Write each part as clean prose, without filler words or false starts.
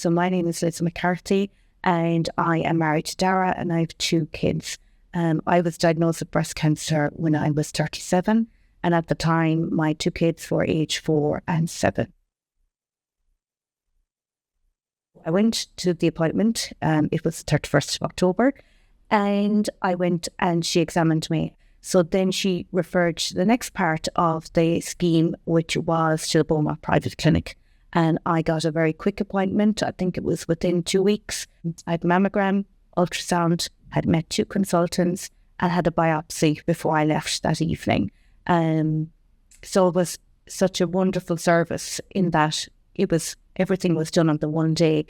So my name is Liz McCarthy and I am married to Dara and I have 2 kids. I was diagnosed with breast cancer when I was 37 and at the time my 2 kids were age 4 and 7. I went to the appointment, it was the 31st of October, and I went and she examined me. So then she referred to the next part of the scheme, which was to the Beaumont Private Clinic. And I got a very quick appointment. I think it was within 2 weeks. I had mammogram, ultrasound, had met 2 consultants and had a biopsy before I left that evening. So it was such a wonderful service in that everything was done on the one day.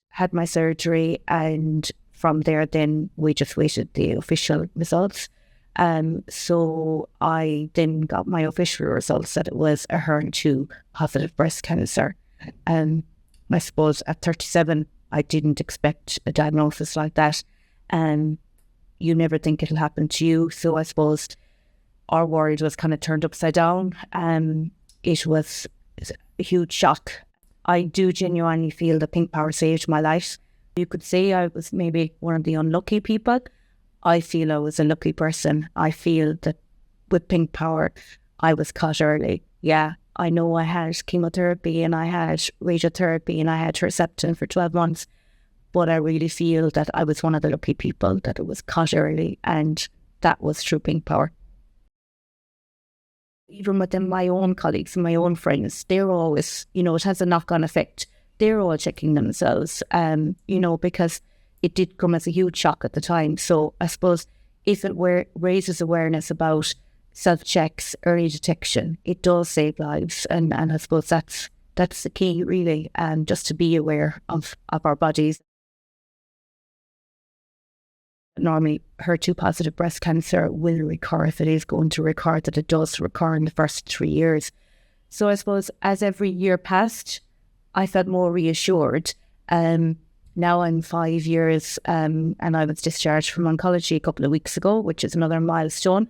Had my surgery and from there then we just waited the official results. So I then got my official results that it was a HER2 positive breast cancer. I suppose at 37, I didn't expect a diagnosis like that. You never think it'll happen to you. So I suppose our world was kind of turned upside down. It was a huge shock. I do genuinely feel that Pink Power saved my life. You could say I was maybe one of the unlucky people. I feel I was a lucky person. I feel that with Pink Power, I was caught early. Yeah, I know I had chemotherapy and I had radiotherapy and I had Herceptin for 12 months, but I really feel that I was one of the lucky people, that it was caught early, and that was through Pink Power. Even within my own colleagues and my own friends, they're always, it has a knock-on effect. They're all checking themselves, because it did come as a huge shock at the time. So I suppose if it raises awareness about self-checks, early detection, it does save lives. And I suppose that's the key, really, just to be aware of our bodies. Normally, HER2 positive breast cancer will recur if it is going to recur, that it does recur in the first 3 years. So I suppose as every year passed, I felt more reassured. Now I'm 5 years and I was discharged from oncology a couple of weeks ago, which is another milestone.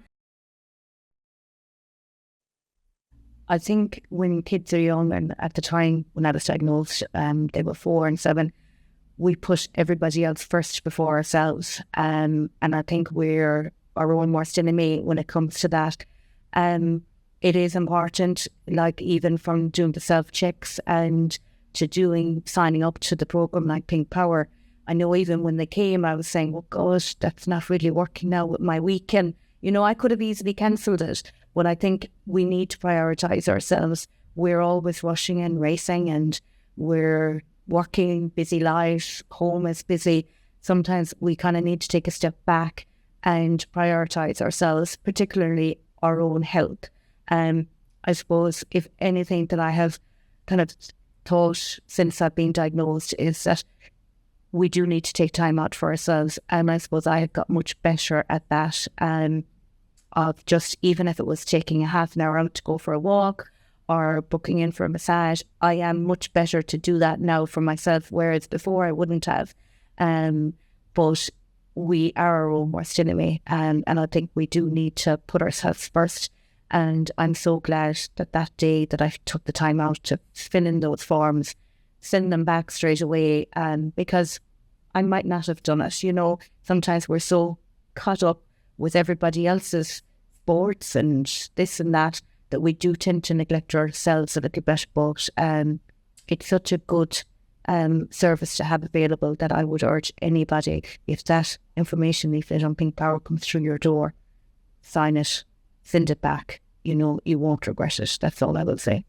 I think when kids are young, and at the time when I was diagnosed, they were 4 and 7, we put everybody else first before ourselves. And I think we're our own worst enemy when it comes to that. It is important, like even from doing the self-checks and to signing up to the program like Pink Power. I know even when they came, I was saying, oh gosh, that's not really working now with my weekend. I could have easily cancelled it, but I think we need to prioritise ourselves. We're always rushing and racing and we're working, busy lives, home is busy. Sometimes we kind of need to take a step back and prioritise ourselves, particularly our own health. I suppose if anything that I have kind of thought since I've been diagnosed is that we do need to take time out for ourselves. And I suppose I have got much better at that. Of just, even if it was taking a half an hour out to go for a walk or booking in for a massage, I am much better to do that now for myself, whereas before I wouldn't have. But we are our own worst enemy, and I think we do need to put ourselves first. And I'm so glad that day that I took the time out to fill in those forms, send them back straight away, because I might not have done it. Sometimes we're so caught up with everybody else's sports and this and that we do tend to neglect ourselves a little bit. But it's such a good service to have available that I would urge anybody, if that information leaflet on Pink Power comes through your door, sign it, send it back. You won't regret it. That's all I will say.